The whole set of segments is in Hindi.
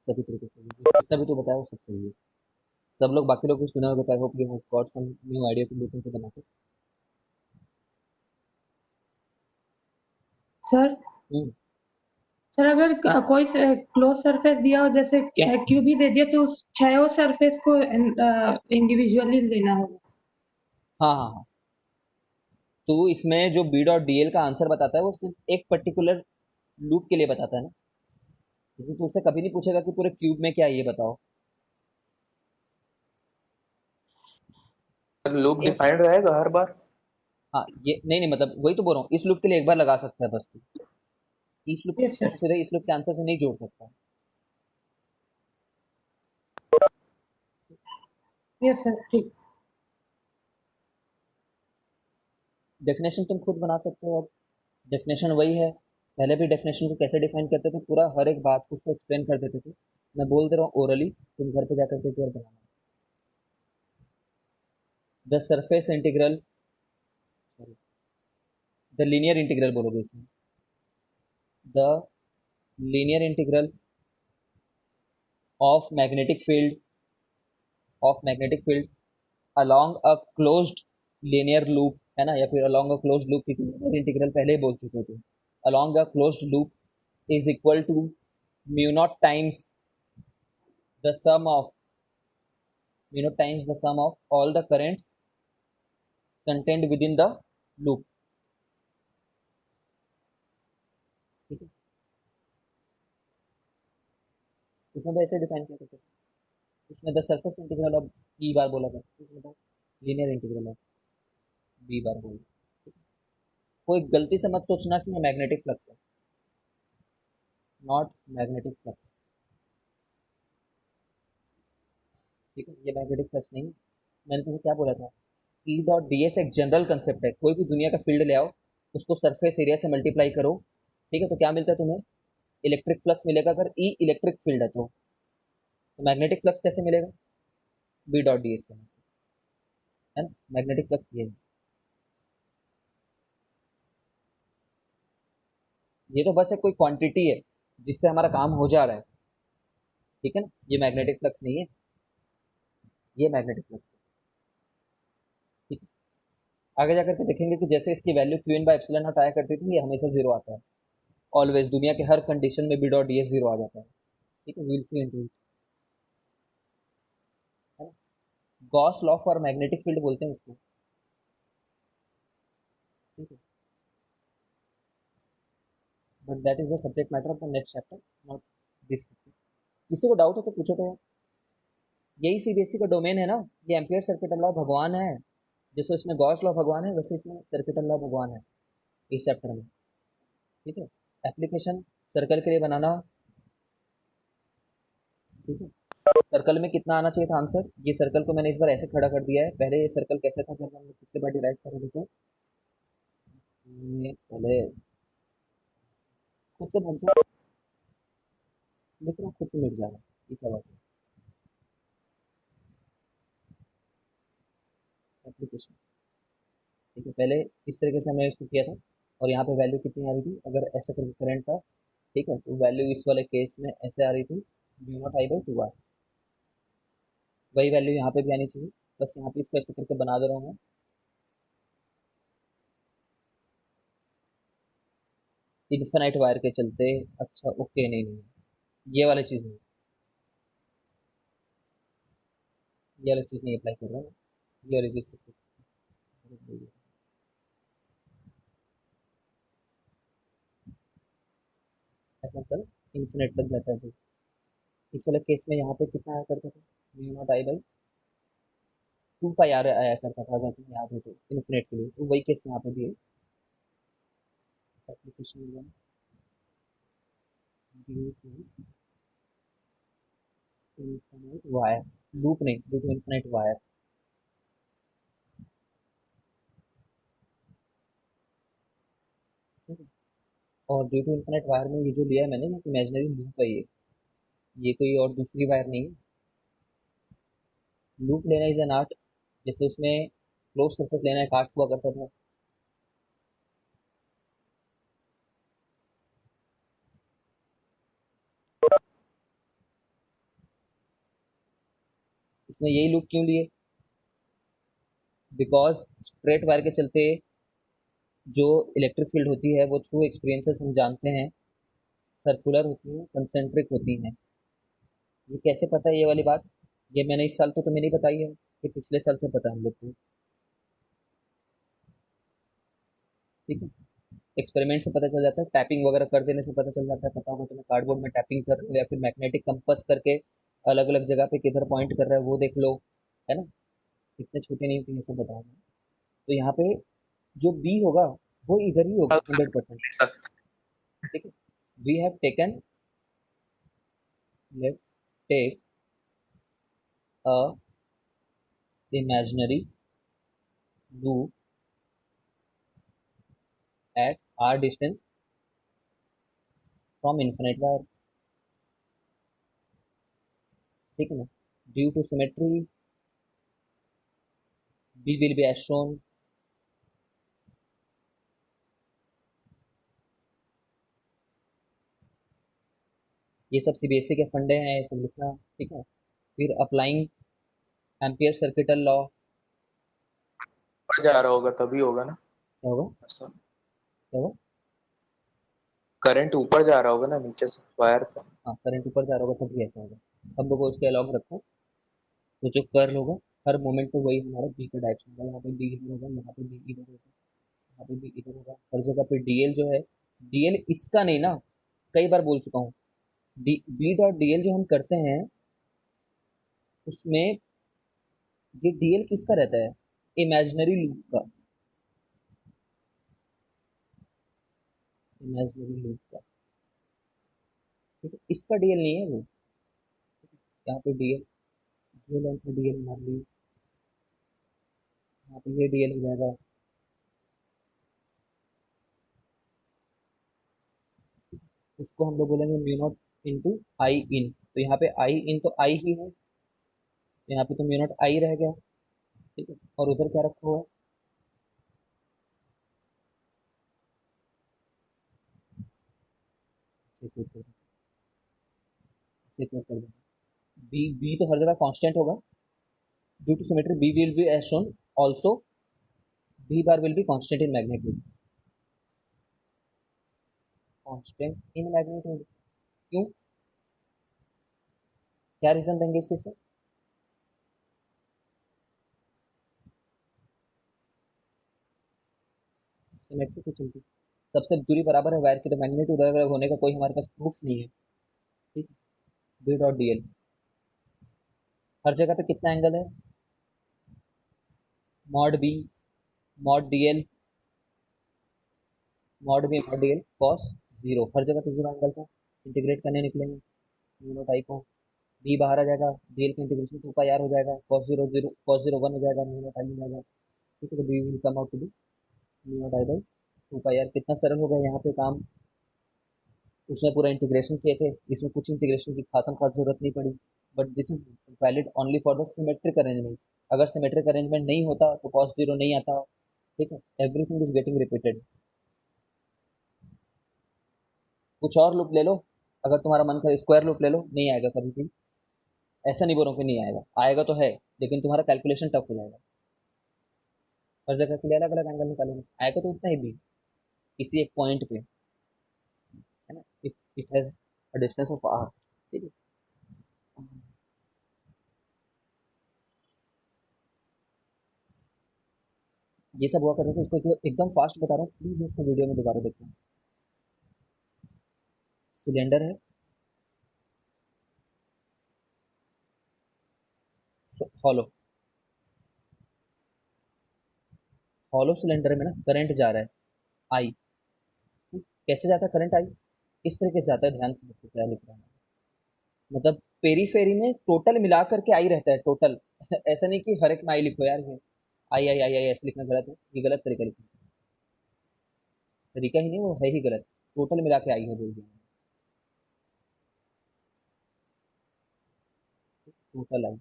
सभी तरीके से जितना भी तू बताया वो सब सही है। सब लोग बाकी लोग को सुना होगा, I hope you have got some new idea to look into the market. Sir sir अगर कोई क्लोज सरफेस दिया हो, जैसे क्यूबी दे दिया, तो उस छह सरफेस को इंडिविजुअली लेना होगा। हाँ हाँ हाँ। तो इसमें जो बी डॉट डी एल का आंसर बताता है वो सिर्फ एक पर्टिकुलर लूप के लिए बताता है ना। जैसे तू उससे कभी नहीं पूछेगा कि पूरे क्यूब में क्या है ये बताओ। लूप एक, डिफाइंड रहेगा हर बार। हाँ ये नहीं नहीं, मतलब वही तो बोल रहा हूँ, इस लूप के लिए एक बार लगा सकता है बस तू। इस लूप यस सर। सीधे इस लूप के आंसर से नहीं जोड़ सकता। यस सर, ठीक। डेफिनेशन तुम खुद बना सकते हो अब। डेफिनेशन वही है, पहले भी डेफिनेशन को कैसे डिफाइन करते थे, पूरा हर एक बात को उसको एक्सप्लेन कर देते थे। मैं बोल दे रहा हूँ ओरली, तुम घर पे जाकर के एक बार बनाना। The surface integral, the linear integral बोलोगे इसमें। The linear integral of magnetic field, of magnetic field along a closed linear loop, है ना, या फिर अलोंग अ क्लोज्ड लूप, क्योंकि लीनियर इंटीग्रल पहले ही बोल चुके थे। Along a closed loop is equal to mu naught times the sum of, mu naught times the sum of all the currents content with in the loop. ठीक है, इसमें तो ऐसे डिफाइन किया करते थे। उसमें the surface integral of E bar बोला था, इसमें तो linear integral of B bar बोला। कोई गलती से मत सोचना कि ये मैग्नेटिक फ्लक्स है, नॉट मैग्नेटिक फ्लक्स। ठीक है, ये मैग्नेटिक फ्लक्स नहीं है। मैंने तुम्हें क्या बोला था, ई डॉट डी एस एक जनरल कंसेप्ट है, कोई भी दुनिया का फील्ड ले आओ, उसको सरफेस एरिया से मल्टीप्लाई करो, ठीक है, तो क्या मिलता है तुम्हें, इलेक्ट्रिक फ्लक्स मिलेगा। अगर ई इलेक्ट्रिक फील्ड है तो मैग्नेटिक फ्लक्स कैसे मिलेगा, बी डॉट डी एस के, है ना, मैग्नेटिक फ्लक्स ये है। ये तो बस एक कोई क्वांटिटी है जिससे हमारा काम हो जा रहा है, ठीक है ना, ये मैग्नेटिक फ्लक्स नहीं है, ये मैग्नेटिक फ्लक्स है। ठीक है, आगे जाकर के देखेंगे कि जैसे इसकी value Q in by epsilon not आया करती थी, ये हमेशा जीरो आता है। ऑलवेज दुनिया के हर कंडीशन में B dot D S zero आ जाता है। ठीक है, विल सी इनटू, है ना, Gauss law for magnetic field बोलते हैं इसको। ठीक है, but that is the subject matter of the next chapter, not this. किसी को डाउट हो तो पूछो तो यार। यही सीबीएसई का डोमेन है ना, ये एम्पियर सर्किट लॉ भगवान है। जैसे इसमें गॉस लॉ भगवान है, वैसे इसमें सर्किट लॉ भगवान है इस चैप्टर में। ठीक है, एप्लीकेशन सर्कल के लिए बनाना। ठीक है, सर्कल में कितना आना चाहिए था आंसर, ये सर्कल को मैंने इस बार ऐसे खड़ा कर दिया है, पहले ये सर्कल कैसे था जब हमने पिछले बार डिराइव कर रहे थे। पहले खुद से भर से लिख रहा हूँ, खुद से मिट जा रहा है, ये क्या बात है। एप्लीकेशन, ठीक है, पहले इस तरीके से हमने इसको किया था, और यहाँ पे वैल्यू कितनी आ रही थी, अगर ऐसा करके करंट था, ठीक है, तो वैल्यू इस वाले केस में ऐसे आ रही थी, mu not I by two R. वही वैल्यू यहाँ पे भी आनी चाहिए, बस यहाँ पे इसको ऐसे करके बना दे रहा हूँ मैं। इन्फिनाइट वायर के चलते, अच्छा ओके, नहीं नहीं, ये वाली चीज़ नहीं, ये वाली चीज़ नहीं अप्लाई कर रहा हूँ, ये वाली चीज़। ऐसा कर, इन्फिनिट तक जाता है तो इस वाले केस में यहाँ पे कितना आया करता था, mu not I by two pi R आया करता था, अगर तुम्हें याद हो तो इन्फिनिट के लिए, तो वही केस यहाँ पे भी है। एप्लीकेशन इन्फिनिट वायर, लूप नहीं, ड्यू टू इन्फिनिट वायर। और ड्यू टू इन्फिनिट वायर में ये जो लिया है मैंने, ये इमेजिनरी लूप है, ये कोई और दूसरी वायर नहीं है। लूप लेना इज एन आर्ट, जैसे उसमें क्लोज सरफेस लेना एक आर्ट हुआ करता था। इसमें यही लूप क्यों लिए? बिकॉज स्ट्रेट वायर के चलते जो इलेक्ट्रिक फील्ड होती है वो थ्रू एक्सपीरियंसेस हम जानते हैं सर्कुलर होती है, कंसेंट्रिक होती हैं। ये कैसे पता है ये वाली बात? ये मैंने इस साल तो तुम्हें नहीं बताई है, ये पिछले साल से पता है हम लोग को। ठीक है, एक्सपेरिमेंट से पता चल जाता है, टैपिंग वगैरह कर देने से पता चल जाता है। पता होगा तुम्हें, कार्डबोर्ड में टैपिंग कर रहे हो या फिर मैग्नेटिक कंपास करके अलग अलग जगह पे किधर पॉइंट कर रहा है वो देख लो, है ना। इतने छोटे नहीं होते, ये सब बताऊंगा। तो यहाँ पे जो बी होगा वो इधर ही होगा 100%। ठीक है, we have taken, let take a imaginary loop at r distance from infinite wire। ठीक है ना, due to symmetry b will be as shown। ये सब सीबीएसई के फंडे हैं, ये सब लिखना। ठीक है, फिर अप्लाइंग एम्पियर सर्किटल लॉ। ऊपर जा रहा होगा तभी होगा ना क्या होगा? ऐसा। क्या होगा? करंट ऊपर जा रहा होगा ना नीचे से वायर पे। हाँ, करंट ऊपर जा रहा होगा तभी ऐसा होगा। सब लोग उसके अलॉग रखो। तो जो कर्ल होगा हर मोमेंट पे वही हमारा बी का डायरेक्शन होगा। यहाँ पे बी इधर होगा, यहाँ पे बी इधर होगा, यहाँ पे बी इधर होगा। हर जगह पे डीएल जो है, डीएल इसका नहीं ना, कई बार बोल चुका हूँ। डी बी डॉट डीएल जो हम करते हैं उसमें ये डीएल किसका रहता है? इमेजिनरी लूप का। इमेजिनरी लूप का, ठीक है, इसका डीएल नहीं है वो। यहाँ पे डीएल, ये लेंथ में डीएल मार ली, यहाँ पे ये डीएल हो जाएगा। उसको हम लोग बोलेंगे म्यू नॉट इंटू आई इन। तो यहाँ पे आई इन तो आई ही है, तो यहाँ पे तो म्यू नॉट आई रह गया। ठीक है, और उधर क्या रखा हुआ है? सेपरेट कर देना, सेपरेट कर देना। बी बी तो हर जगह कांस्टेंट होगा। Due to symmetry B will be as shown also, B bar will be constant in magnitude. Constant in magnitude क्यों? क्या रीजन देंगे इस चीज का? सिमेट्री की चलती, सबसे दूरी बराबर है वायर की, तो मैग्नीट्यूड अलग अलग होने का कोई हमारे पास प्रूफ नहीं है। ठीक है, बी डॉट डीएल हर जगह पे कितना एंगल है? Mod B mod DL, mod B mod DL cos zero, हर जगह पे जीरो एंगल था। इंटीग्रेट करने निकलेंगे म्यू नॉट आई को, बी बाहर आ जाएगा, डीएल का इंटीग्रेशन टू पाई आर हो जाएगा, cos zero zero, cos zero one हो जाएगा, म्यू नॉट आई हो जाएगा। ठीक है, तो B will come out to be mu not I by two pi R. कितना सरल हो गया यहाँ पे काम। उसमें पूरा इंटीग्रेशन किए थे, इसमें कुछ इंटीग्रेशन की खासम खास जरूरत नहीं पड़ी। But this is valid only for the symmetric arrangement. अगर सिमेट्रिक अरेंजमेंट नहीं होता तो कॉस जीरो नहीं आता। ठीक है, एवरीथिंग इज गेटिंग रिपीटेड। कुछ और लूप ले लो, अगर तुम्हारा मन करे स्क्वायर लूप ले लो, नहीं आएगा कभी भी। ऐसा नहीं बोलो कि नहीं आएगा, आएगा तो है, लेकिन तुम्हारा कैलकुलेशन टफ हो जाएगा। हर जगह के लिए अलग अलग एंगल निकालोगे, आएगा तो उतना ही भी किसी एक पॉइंट पे, है ना, if it has a distance of R. ठीक है, ये सब हुआ करते थे। इसको एकदम फास्ट बता रहा हूँ, प्लीज इसको वीडियो में दोबारा देखो। सिलेंडर है, हॉलो, हॉलो सिलेंडर में ना करंट जा रहा है आई। कैसे जाता है करंट आई? इस तरीके से जाता है, ध्यान से देखो क्या लिख रहा है। मतलब पेरीफेरी में टोटल मिला करके आई रहता है, टोटल ऐसा नहीं कि हर एक में आई लिखो यार, ये आई आई आई आई ऐसे लिखना गलत है, ये गलत तरीका लिखना, तरीका ही नहीं, वो है ही गलत। टोटल मिला के आई है बोल दिया, टोटल आई,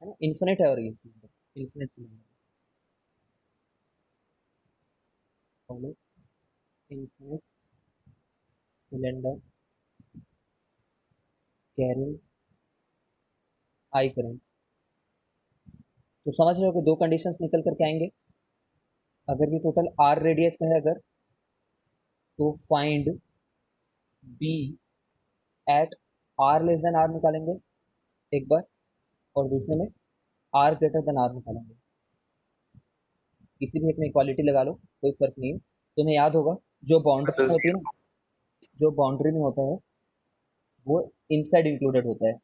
है ना, इन्फिनिट है। और ये cylinder infinite cylinder, follow infinite cylinder carrying I current. तो समझ रहे हो कि दो कंडीशंस निकल करके आएंगे। अगर ये टोटल आर रेडियस में है अगर, तो find B at R less than R निकालेंगे एक बार, और दूसरे में आर ग्रेटर देन आर निकालेंगे। किसी भी एक में इक्वालिटी लगा लो, कोई फर्क नहीं है। तुम्हें याद होगा जो बाउंड्री तो में होती है ना, जो बाउंड्री में होता है वो इनसाइड इंक्लूडेड होता है।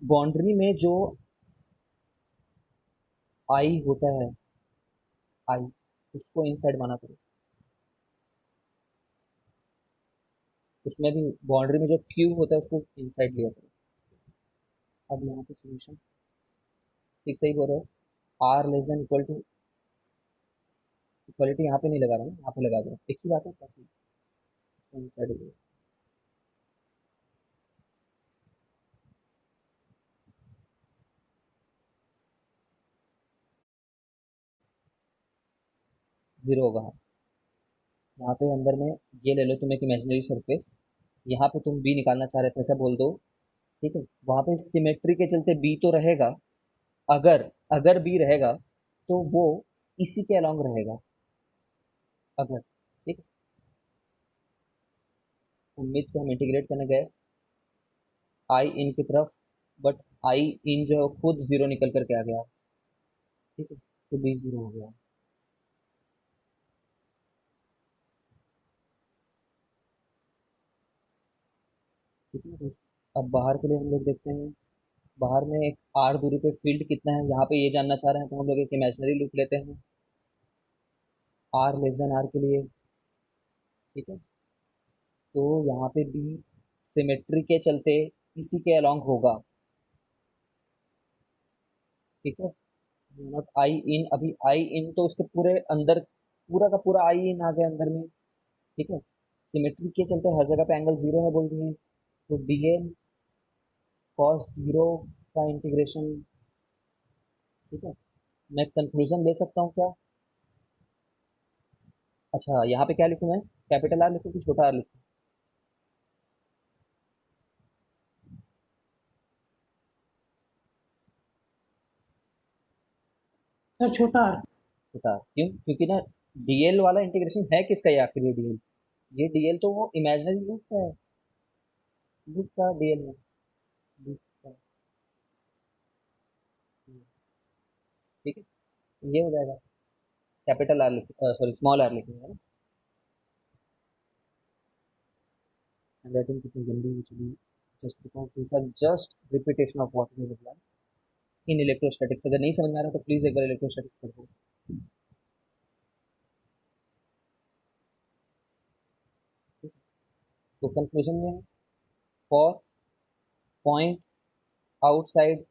बाउंड्री में जो आई होता है, आई, उसको इनसाइड माना करो। उसमें भी बाउंड्री में जो क्यू होता है उसको इनसाइड लिया करो। अब यहाँ पे सोल्यूशन ठीक सही बोल रहे हो। R less than equal to, equality यहाँ पे नहीं लगा रहा हूँ, यहाँ पे लगा दो, एक ही बात है, काफी इनसाइड हो। जीरो होगा। यहाँ पे अंदर में ये ले लो तुम एक इमेजिनरी सरफेस, यहाँ पे तुम बी निकालना चाह रहे थे ऐसा बोल दो, ठीक है। वहां पे सिमेट्री के चलते बी तो रहेगा, अगर अगर बी रहेगा तो वो इसी के अलोंग रहेगा, अगर, ठीक है। उम्मीद से हम इंटीग्रेट करने गए आई इन की तरफ, बट आई इन जो है वो खुद जीरो निकल करके आ गया, ठीक है, तो बी जीरो हो गया। ठीक है, तो अब बाहर के लिए हम लोग देखते हैं। बाहर में एक आर दूरी पे फील्ड कितना है, यहाँ पे ये जानना चाह रहे हैं, तो हम लोग एक इमेजिनरी लूप लेते हैं आर लेस देन आर के लिए, ठीक है। तो यहाँ पे भी सिमेट्री के चलते इसी के अलोंग होगा, ठीक है। नॉट आई इन, अभी आई इन तो उसके पूरे अंदर, पूरा का पूरा आई इन आ गया अंदर में, ठीक है। सिमेट्री के चलते हर जगह पे एंगल जीरो है बोल दिए, तो डी एन कॉस जीरो का इंटीग्रेशन, ठीक है। मैं कंक्लूजन ले सकता हूँ क्या? अच्छा, यहाँ पे क्या लिखूँ मैं, कैपिटल आर लिखूँ कि छोटा आर लिखूँ? सर छोटा आर। छोटा आर क्यों? क्योंकि ना डीएल वाला इंटीग्रेशन है किसका ये आखिर, डीएल, ये डीएल तो वो इमेजिनरी लूप का है, लूप का डीएल है, लूप का, ठीक है। ये हो जाएगा, कैपिटल आर लिख, सॉरी स्मॉल आर लिखेंगे ना। हैंडराइटिंग कितनी गंदी हुई चली, just because this are just repetition of what we have learn in electrostatics. अगर नहीं समझ में आ रहा तो प्लीज एक बार इलेक्ट्रोस्टैटिक्स पढ़ दो। तो कंक्लूजन में, for point outside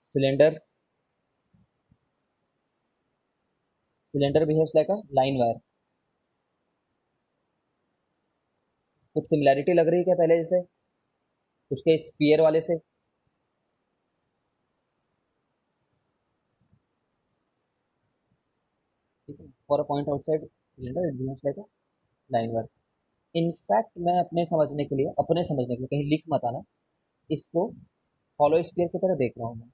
cylinder, cylinder behaves like a line wire. कुछ सिमिलैरिटी लग रही है क्या पहले जैसे उसके स्पीयर वाले से? ठीक है, for a point outside cylinder it behaves like a line wire. In fact मैं अपने समझने के लिए कहीं लिख मत आना, इसको हॉलो स्पीयर की तरह देख रहा हूँ मैं,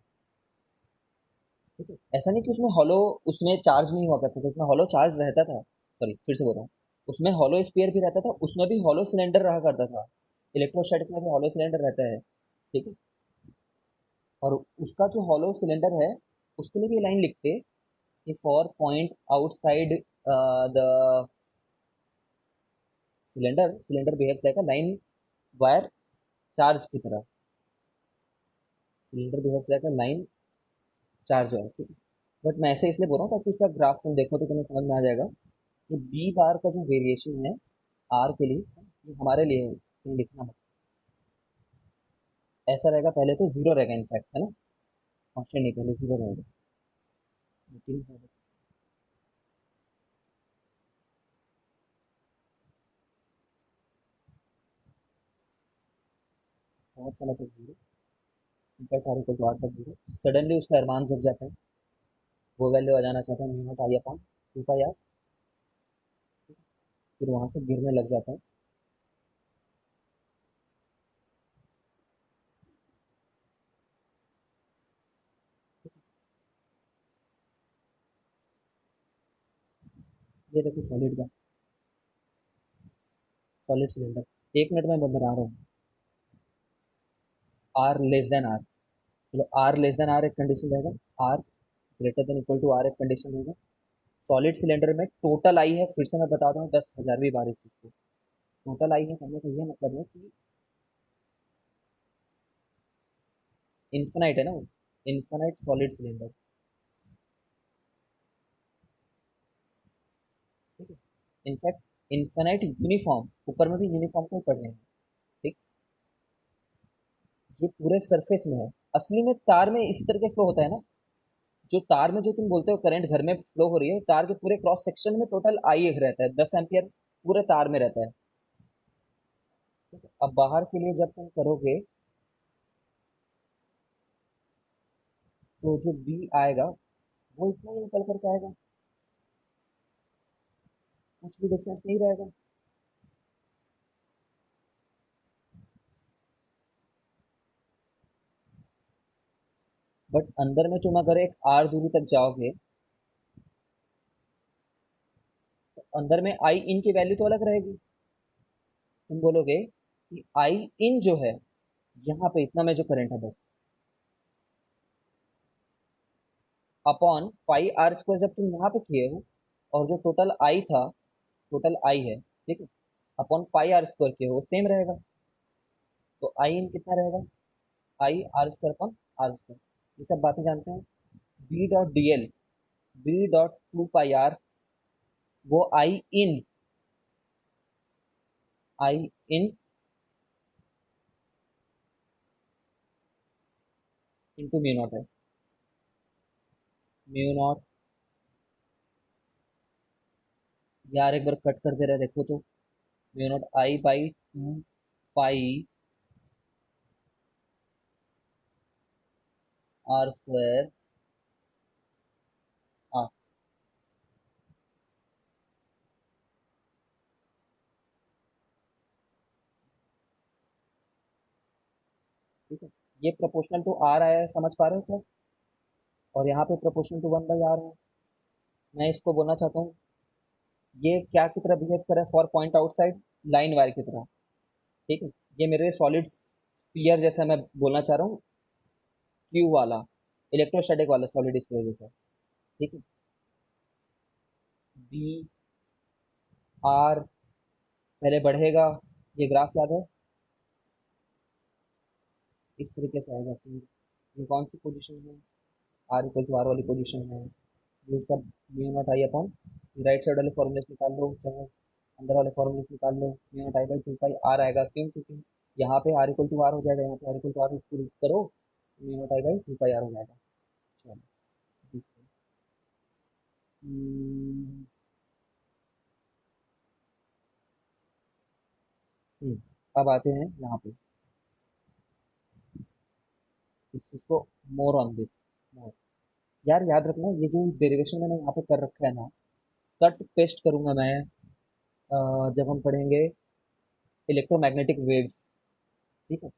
ठीक है। ऐसा नहीं कि उसमें हॉलो, उसमें चार्ज नहीं हुआ करता था, उसमें हॉलो चार्ज रहता था, सॉरी फिर से बोल रहा हूँ, उसमें हॉलो स्पीयर भी रहता था, उसमें भी हॉलो सिलेंडर रहा करता था। इलेक्ट्रोस्टैटिक्स में भी हॉलो सिलेंडर रहता है, ठीक है। और उसका जो हॉलो सिलेंडर है उसके लिए भी लाइन लिखते कि for point outside the cylinder, cylinder behaves like a line wire charge की तरह, cylinder behaves like a line charge wire, ठीक है। बट मैं ऐसे इसलिए बोल रहा हूँ ताकि इसका ग्राफ तुम देखो तो तुम्हें समझ में आ जाएगा कि बी बार का जो वेरिएशन है आर के लिए, ये हमारे लिए है, तुम लिखना मत। ऐसा रहेगा, पहले तो जीरो रहेगा इनफैक्ट, है ना, कांस्टेंट नहीं, पहले जीरो रहेगा, लेकिन बहुत सारा तक zero, in fact R equal to R तक जीरो। सडनली उसका अरमान जग जाता है, वो वैल्यू आ जाना चाहता है mu not I upon two pi R, फिर वहां से गिरने लग जाता है, ये देखो सॉलिड का, सॉलिड सिलेंडर, 1 मिनट में मैं बना रहा हूँ। आर लेस देन आर, चलो आर लेस देन आर एक कंडीशन रहेगा, R greater than equal to R एक कंडीशन रहेगा। सॉलिड सिलेंडर में टोटल आई है, फिर से मैं बता दूँ 10,000वीं बार इस चीज़ को, टोटल आई है कहने का ये मतलब है कि इन्फिनाइट है ना, इन्फिनाइट सॉलिड सिलेंडर, ठीक है। इनफैक्ट इन्फिनाइट यूनिफॉर्म, ऊपर में भी यूनिफॉर्म को ही पढ़ रहे हैं, ठीक। ये पूरे सरफेस में है, असली में तार में इसी तरह के फ्लो होता है ना, जो तार में जो तुम बोलते हो करंट घर में फ्लो हो रही है, तार के पूरे क्रॉस सेक्शन में टोटल आई एक रहता है, 10 एम्पियर पूरे तार में रहता है, ठीक है। अब बाहर के लिए जब तुम करोगे तो जो बी आएगा वो इतना ही निकल करके आएगा, कुछ भी डिफरेंस नहीं रहेगा। बट अंदर में तुम अगर एक आर दूरी तक जाओगे तो अंदर में आई इन की वैल्यू तो अलग रहेगी, तुम बोलोगे कि आई इन जो है यहाँ पे इतना में जो करंट है बस, अपॉन पाई आर स्क्वायर जब तुम यहाँ पे किए हो, और जो टोटल आई था, टोटल आई है, ठीक है, अपॉन पाई आर स्क्वायर किए हो सेम रहेगा, तो आई इन कितना रहेगा, I R square upon R square, ये सब बातें जानते हैं। B dot D L, B dot 2 pi R, वो I in into mu not है, म्यू नॉट, यार एक बार कट कर दे रहा है देखो तो, mu not I by 2 pi R square, हाँ ठीक है। ये प्रोपोर्शनल टू आर आया है, समझ पा रहे हो क्या, और यहाँ पे प्रोपोर्शनल टू 1/r है। मैं इसको बोलना चाहता हूँ ये क्या की तरह बिहेव कर रहा है, for point outside line wire की तरह, ठीक है। ये मेरे सॉलिड स्पीयर जैसा मैं बोलना चाह रहा हूँ, क्यू वाला, इलेक्ट्रोस्टैटिक वाला सॉलिड स्पीयर जैसा, ठीक है। बी आर पहले बढ़ेगा, ये ग्राफ याद है, इस तरीके से आएगा, फिर ये कौन सी पोजीशन है, आर इक्वल टू आर वाली पोजीशन है, ये सब mu naught I upon, right side वाले फॉर्मूले से निकाल लो, चाहे अंदर वाले फॉर्मूले से निकाल लो, mu not I by 2 pi R आएगा, क्यों, क्योंकि यहाँ पे आर इक्वल टू आर हो जाएगा, यहाँ पे आर इक्वल टू आर करो, mu not I by 2 pi R हो जाएगा। चलो तीसरा। हम्म, अब आते हैं यहाँ पे इस चीज को, मोर ऑन दिस, मोर, यार याद रखना ये जो डेरिवेशन मैंने यहाँ पे कर रखा है ना, कट पेस्ट करूंगा मैं, जब हम पढ़ेंगे इलेक्ट्रोमैग्नेटिक वेव्स, ठीक है,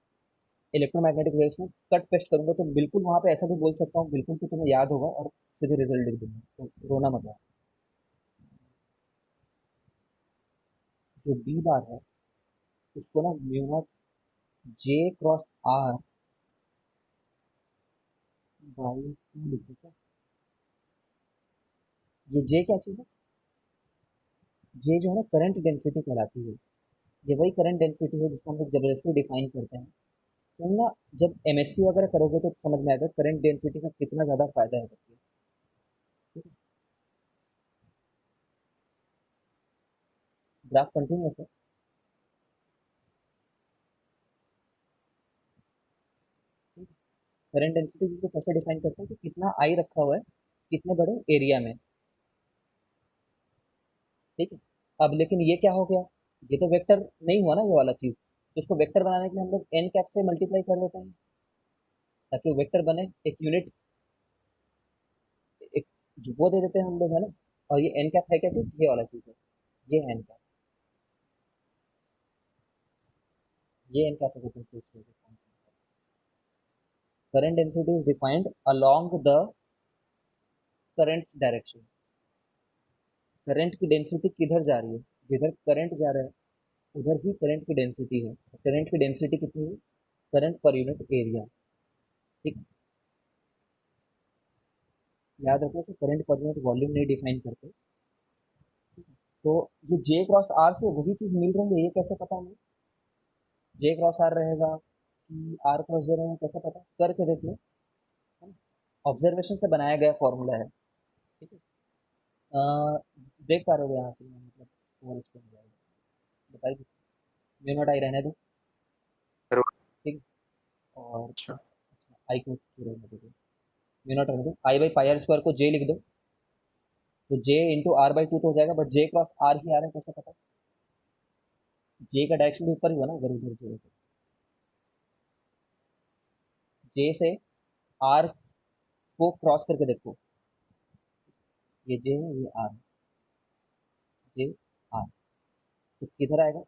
इलेक्ट्रोमैग्नेटिक वेव्स में कट पेस्ट करूंगा तो बिल्कुल वहां पे ऐसा भी बोल सकता हूँ बिल्कुल कि तुम्हें याद होगा और सीधे रिजल्ट लिख दूंगा, तो रोना मत यार। जो बी बार है उसको ना mu not J cross R by 2 लिखो क्या, ये जे क्या चीज़ है, जे जो है ना करंट डेंसिटी कहलाती है, ये वही करंट डेंसिटी है जिसको हम लोग जबरदस्ती डिफाइन करते हैं। तो ना जब एमएससी वगैरह करोगे तो समझ में आएगा करंट डेंसिटी का कितना ज़्यादा फायदा है करके, ठीक है। ग्राफ कंटिन्यूस है, करंट डेंसिटी जिसको कैसे डिफाइन करते हैं कि कितना आई रखा हुआ है कितने बड़े एरिया में, ठीक है। अब लेकिन ये क्या हो गया, ये तो वेक्टर नहीं हुआ ना ये वाला चीज, तो इसको वेक्टर बनाने के लिए हम लोग एन कैप से मल्टीप्लाई कर लेते हैं ताकि वो वेक्टर बने, एक यूनिट, एक जो वो दे देते हैं हम लोग, है ना। और ये एन कैप है क्या चीज, ये वाला चीज है, ये एन कैप, ये एन कैप है, current density is defined along the currents direction, current की डेंसिटी किधर जा रही है, जिधर करंट जा रहा है उधर ही करंट की डेंसिटी है। करंट की डेंसिटी कितनी है, करंट पर यूनिट एरिया। ठीक, याद रखो कि करंट पर यूनिट वॉल्यूम नहीं डिफाइन करते। तो ये जे क्रॉस आर से वही चीज मिल रही है, ये कैसे पता हमें जे क्रॉस आर रहेगा कि आर क्रॉस जे रहेगा, कैसे पता, करके देख लो। ऑब्जर्वेशन से बनाया गया फॉर्मूला है। ठीक है, देख पा रहे हो यहाँ से, मतलब और इसको हो जाएगा, बताइए। म्यू नॉट आई रहने दो। ठीक है, और अच्छा। आई को रहने दो, म्यू नॉट रहने दो। आई बाई पाई आर स्क्वायर को जे लिख दो, तो J into R by two तो हो जाएगा, बट जे क्रॉस आर ही आ रहा है, कैसे पता, जे का डायरेक्शन भी ऊपर ही हुआ ना, अगर उधर जे है तो। जे से आर को क्रॉस करके देखो, ये जे है, ये आर, जे आर, तो किधर आएगा,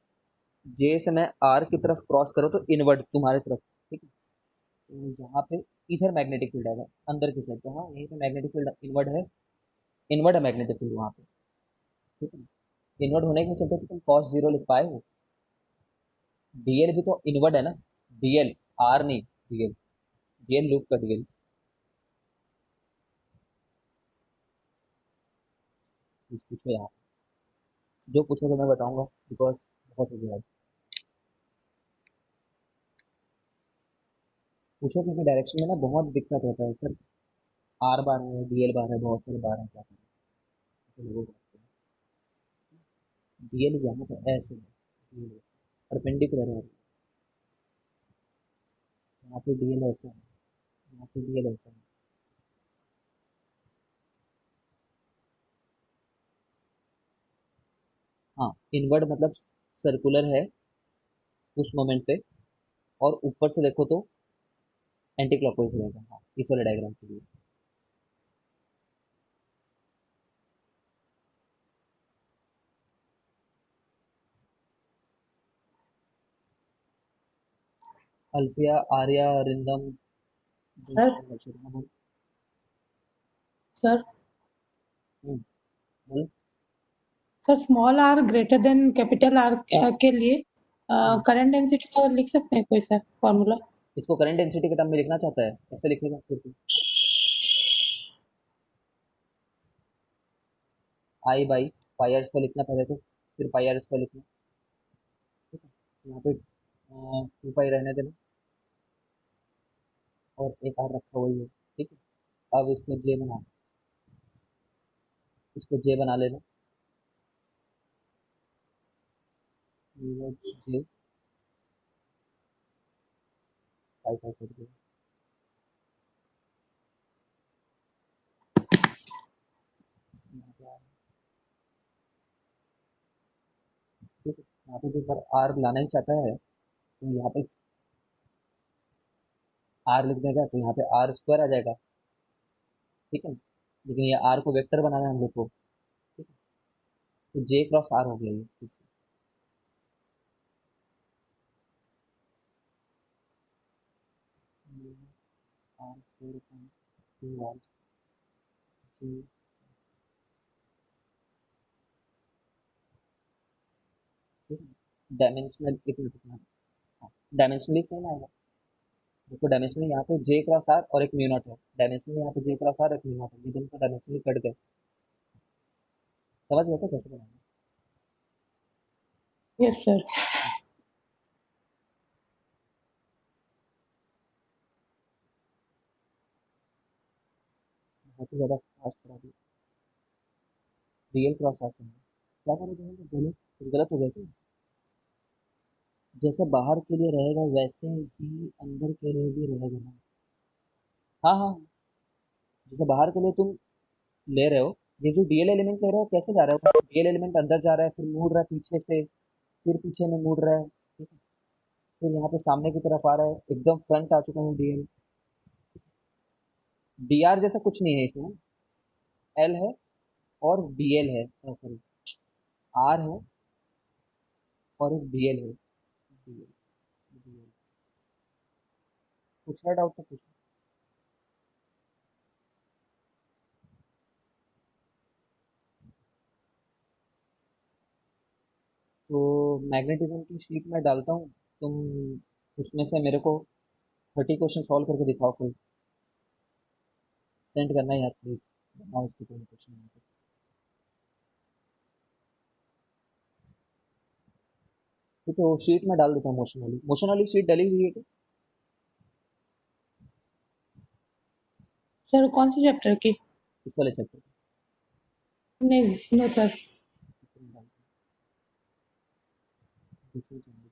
जे से मैं आर की तरफ क्रॉस करो तो इनवर्ड तुम्हारी तरफ। ठीक है, तो यहाँ पे इधर मैग्नेटिक फील्ड आएगा अंदर की साइड, तो हाँ यहीं पे मैग्नेटिक फील्ड इनवर्ड है, इनवर्ड है मैग्नेटिक फील्ड वहाँ पे। ठीक है, इनवर्ड होने के चलते तो तुम कॉस जीरो लिख पाए हो। डीएल भी तो इनवर्ड है ना, डीएल, आर नहीं, डीएल, डीएल लूप का डीएल। पूछो यहाँ, जो पूछोगे मैं बताऊंगा, बिकॉज बहुत हो गया आज। पूछो, क्योंकि डायरेक्शन में ना बहुत दिक्कत होता है सर, आर बार है, डीएल बार है, बहुत सारे बार है, क्या करें, ऐसे लोगों को डीएल यहाँ पे ऐसे है, परपेंडिकुलर है, यहाँ पे डीएल ऐसा है, यहाँ पे डीएल ऐसा है। हाँ, इनवर्ड मतलब सर्कुलर है उस मोमेंट पे, और ऊपर से देखो तो एंटी क्लॉकवाइज रहेगा, हाँ इस वाले डायग्राम के लिए। अल्फिया, आर्या, रिंदम, सर बोलो। सर बोलो। Sir small R greater than capital R के लिए हम्म, करंट डेंसिटी का लिख सकते हैं कोई सर फॉर्मूला? इसको करंट डेंसिटी के टर्म में लिखना चाहता है, ऐसे लिखेगा फिर भी, आई बाई पाई आर स्क्वायर लिखना पहले, तो फिर पाई आर स्क्वायर लिखना। ठीक है, यहाँ पे टू पाई रहने देना, और एक आर रखा हुआ ही है। ठीक है, अब इसको जे बना, इसको जे बना लेना, जे पाई पाई कर दिया, यहाँ पे आर। ठीक है, यहाँ पे जो पर आर लाना ही चाहता है तो यहाँ पे आर लिख देगा, तो यहाँ पे आर स्क्वायर आ जाएगा। ठीक है, लेकिन ये आर को वेक्टर बनाना है हम लोग को। ठीक है, तो जे क्रॉस आर हो गया ये फिर से। R square upon two R J, ठीक है, डायमेंशनल एक मिनट रुकना, हाँ डायमेंशनली सेम आएगा। देखो डायमेंशनली यहाँ पे जे क्रॉस आर और एक म्यू नॉट है, डायमेंशनली यहाँ पे जे क्रॉस आर, एक म्यू नॉट है, ये दोनों का डायमेंशनली कट गए। समझ गए तो कैसे बनाएंगे। Yes sir. बहुत ही ज़्यादा फास्ट करा दिया, रियल क्रॉस आर से क्या करोगे, बोलो कुछ गलत हो गया क्या, जैसे बाहर के लिए रहेगा वैसे ही अंदर के लिए भी रहेगा ना। हाँ हाँ, जैसे बाहर के लिए तुम ले रहे हो, ये जो डीएल एलिमेंट ले रहे हो कैसे जा रहा है, डीएल एलिमेंट अंदर जा रहा है, फिर मुड़ रहा है पीछे से, फिर पीछे में मुड़ रहा है। ठीक है, फिर यहाँ पे सामने की तरफ आ रहा है, एकदम फ्रंट आ चुका हूँ डीएल। डीआर जैसा कुछ नहीं है इसमें, एल है और डीएल है, सॉरी आर है और एक डीएल है, डीएल, डीएल। पूछना डाउट तो पूछो। तो मैग्नेटिज्म की शीट में डालता हूँ, तुम उसमें से मेरे को 30 क्वेश्चन सॉल्व करके दिखाओ, कोई सेंड करना यार प्लीज, बनाओ इसके 20 क्वेश्चन। ठीक है, वो शीट में डाल देता हूँ, मोशन वाली शीट डली हुई है क्या? सर कौन से चैप्टर की? इस वाले चैप्टर नहीं, नो सर। में डाल दूँ।